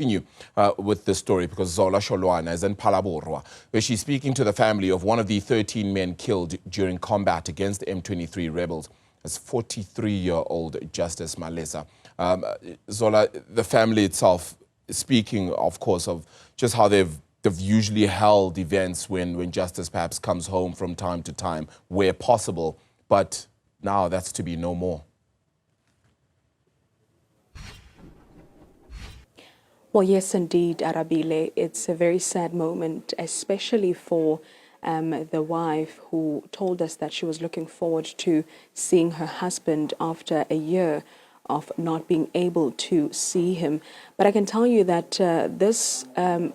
continue with this story because Zola Sholwana is in Phalaborwa, where she's speaking to the family of one of the 13 men killed during combat against the M23 rebels. As 43-year-old Justice Malesa. Zola, the family itself, speaking, of course, of just how they've usually held events when justice perhaps comes home from time to time, where possible, but now that's to be no more. Well, yes, indeed, Arabile. It's a very sad moment, especially for the wife who told us that she was looking forward to seeing her husband after a year of not being able to see him. But I can tell you that this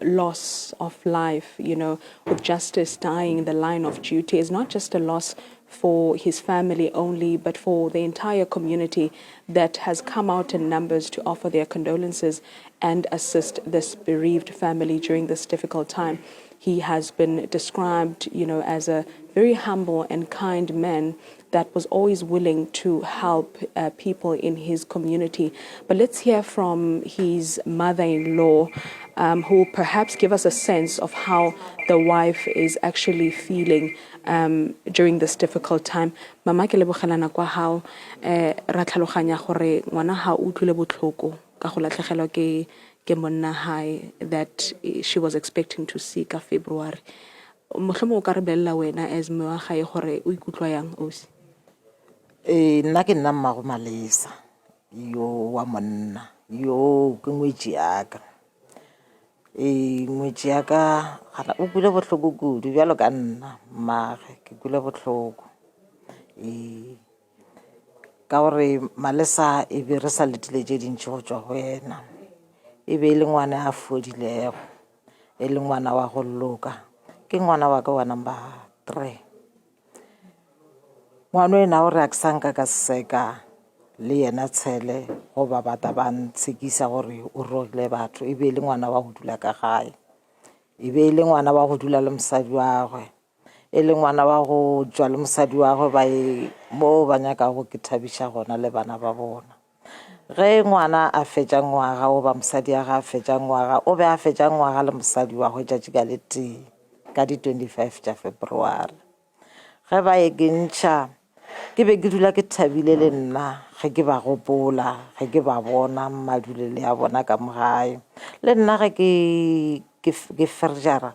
loss of life, with justice dying in the line of duty, is not just a loss for his family only, but for the entire community that has come out in numbers to offer their condolences and assist this bereaved family during this difficult time. He has been described, as a very humble and kind man that was always willing to help people in his community. But let's hear from his mother-in-law, who will perhaps give us a sense of how the wife is actually feeling during this difficult time. Mama ke lebogelana kwa hao ra tlhaloganya gore ngwana ha o utlwile botlhoko ka go latlhegelwa ke monna hae that she was expecting to see ka February. Mohlomong o ka re bella wena as mme wa gae gore o ikutlwa yang osi? Nna ke nna mmago Malesa yo wa monna yo ke ngwetsi yaka. Ngwetsi yaka ga o kula botlhoko kudu bjalo ka nna mmage ke kula botlhoko. Ka gore Malesa e be re sa letile tse dintsi go tswa go wena. E be le ngwana a fodilego, e le ngwana wa go loka, ke ngwana wa ka wa number 3. Ngwana ena o re a ksanka ka seka le yena tshele go ba bata ba ntshekisa gore o rogile batho, e be le ngwana wa go dula ka gae, e be le ngwana wa go dula le mosadi wa gwe, e le ngwana wa go tswa le mosadi wa gwe ba mo ba nyaka go ke thabisha gona le bana ba bona. Ge ngwana a fetša ngwaga o ba mosadi ya ga a fetša ngwaga o be a fetša ngwaga le mosadi wa go tšatši ka le tee ka di 25 tša February. Ge ba e kentšha ke be ke dula ke thabile le nna ge ke ba gopola ge ke ba bona madulele ya bona ka mogae le nna ge ke ferjara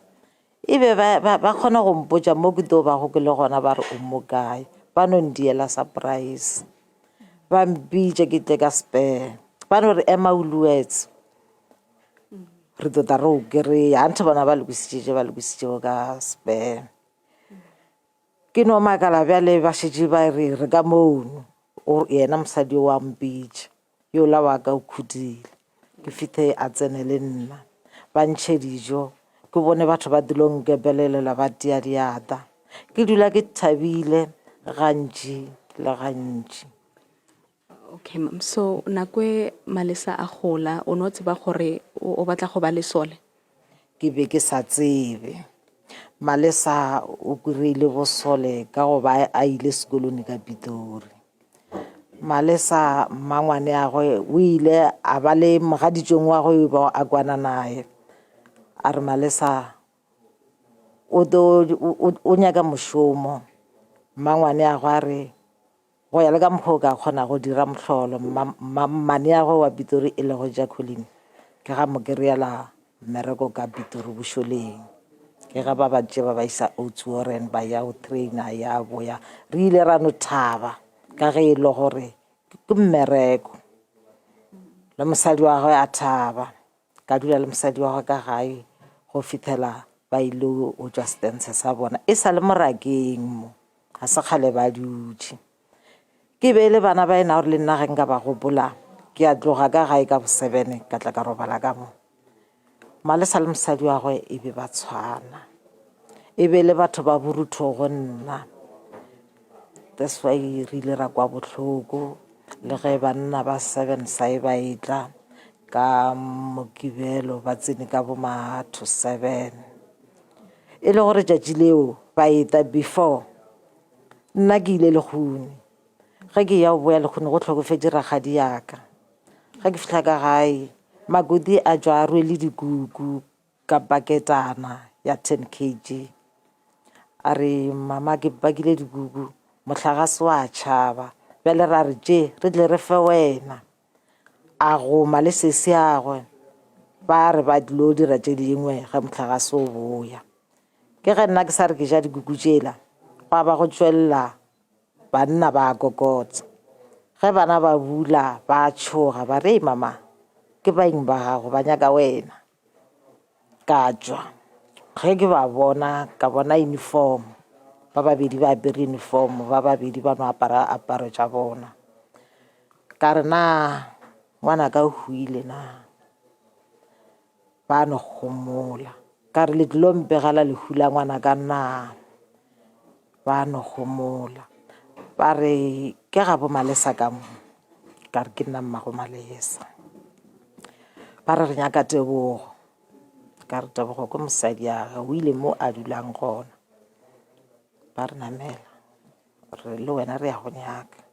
e be ba kgona go mpotša mo ke tlo ba go ke le gona ba re o mo kae ba no ndiela surprise. Ba mbitša ke tle ka spare ba no re ema uluetse re tota re o kry-a ante bona ba lokisitše ka spare. Ke no makala bjale ba šetše ba re ka mono yena mosadi wa mpitša yo la wa ka o khudile ke fithe a tsene le nna ba ntšhe dijo ke bone batho ba dilong ke belelela ba tia diata ke dula ke thabile gantši le gantši. Okay, ma'am. So nakwe Malesa a gola o no tseba gore o batla go ba lesole? Ke be ke sa tsebe. Malesa o kurile bosole ka go ba a ile sekolong ka Pitori. Malesa mangwane a go o ile a ba le mogaditšong wa go ba a kwana nae. A re Malesa o nyaka mošomo. Mangwane a go a re go ya le ka mokgwa ka kgona go dira mohlolo mane ya go wa Pitori e le go ja Colin ke ga mo kry-ela mmereko ka Pitori bošoleng ke ga ba tše ba isa Oudtshoorn ba ya go traina ya boya re ile ra no thaba ka ge e le gore ke mmereko le mosadi wa gwe a thaba ka dula le mosadi wa gwe ka gae go fitlhela ba ile o tswa stance sa bona e sa le morakeng mo ga se kgale ba dutše. Ke be le bana ba ena gore le nna ge nka ba gopola ke a tloga ka gae ka bo 7 ka tla ka robala ka mo. Malesa le mosadi wa gwe e be ba tshwana e be le batho ba borutho go nna. That's why re ile ra kwa botlhoko le ge banna ba 7 sae ba itla ka Mokibelo ba tsene ka bo ma 7 e le gore tšatši leo ba ita before nna ke ile le khune ge ke ya o boya le khone go tlhokofetse ragadi yaka ge ke fihla ka gae magodi a jwa rwele dikuku ka baketana ya 10 kg a re mama ke bakile dikuku motlhagase wa tšhaba bjale ra re tše re tle re fe wena a goma le sese agwe ba re ba dilo dira tše dingwe ge motlhagase o boya ke ge nna ke sa re ke ja dikuku tšela go ba go tšwelela banna ba kokotsa ge bana ba bula ba tšhoga ba re mama ke baeng ba gago ba nyaka wena ka tšwa ge ke ba bona ka bona uniform ba babedi ba apere uniform ba babedi ba no aparo tša bona ka re na ngwana ka o huile na ba no gomola ka re le tlilo mpegela le hula ngwana ka na ba no gomola ba re ke ga bo Malesa ka mo ka re ke nna mmago Malesa ba re nyaka Tebogo ka re Tebogo ko mosadi ya o ile mo a dulang gona ba re namela re le wena re ya go nyaka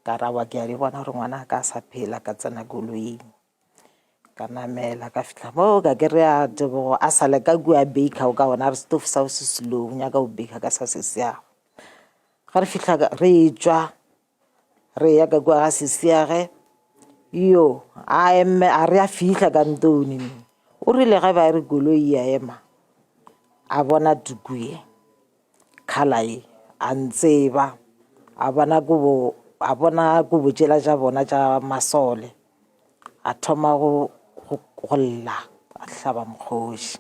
ka ra wa ke a di bona gore ngwana ka sa phela ka tsena koloing ka namela ka fitla mo ka ke re a Tebogo a sale ka kua baker o ka bona re stove sa o se slow nyaka o baker ka sa se sia ga re fitla re tswa re ya ka kua ga se siage yo a re a fihla ka ntoni o rile ga ba re koloi ya ema a bona tukuye khalai a ntseba a bona go botšela tša bona tša masole a thoma go lla a hlaba mokgoši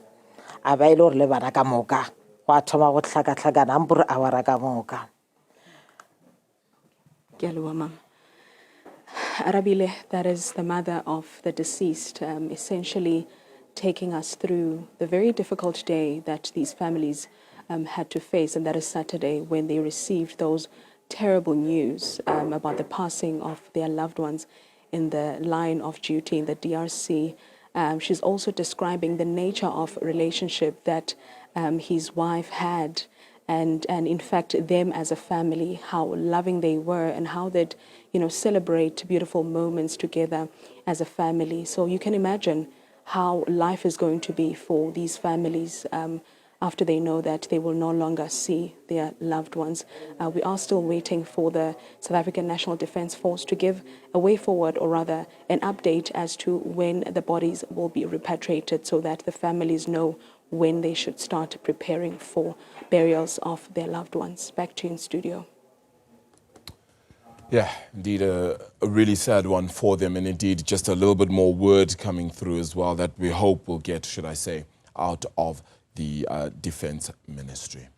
a ba ile gore le bana ka moka go a thoma go hlakahlakana a mpore a wara ka moka. Ke a leboha, Mama. Arabile, that is the mother of the deceased, essentially taking us through the very difficult day that these families had to face, and that is Saturday when they received those terrible news about the passing of their loved ones in the line of duty in the DRC. She's also describing the nature of relationship that his wife had, and in fact them as a family, how loving they were and how they'd celebrate beautiful moments together as a family. So you can imagine how life is going to be for these families after they know that they will no longer see their loved ones. We are still waiting for the South African National Defence Force to give a way forward, or rather an update as to when the bodies will be repatriated, so that the families know when they should start preparing for burials of their loved ones. Back to you in studio. Yeah, indeed a really sad one for them, and indeed just a little bit more word coming through as well that we hope will get, should I say, out of the Defense Ministry.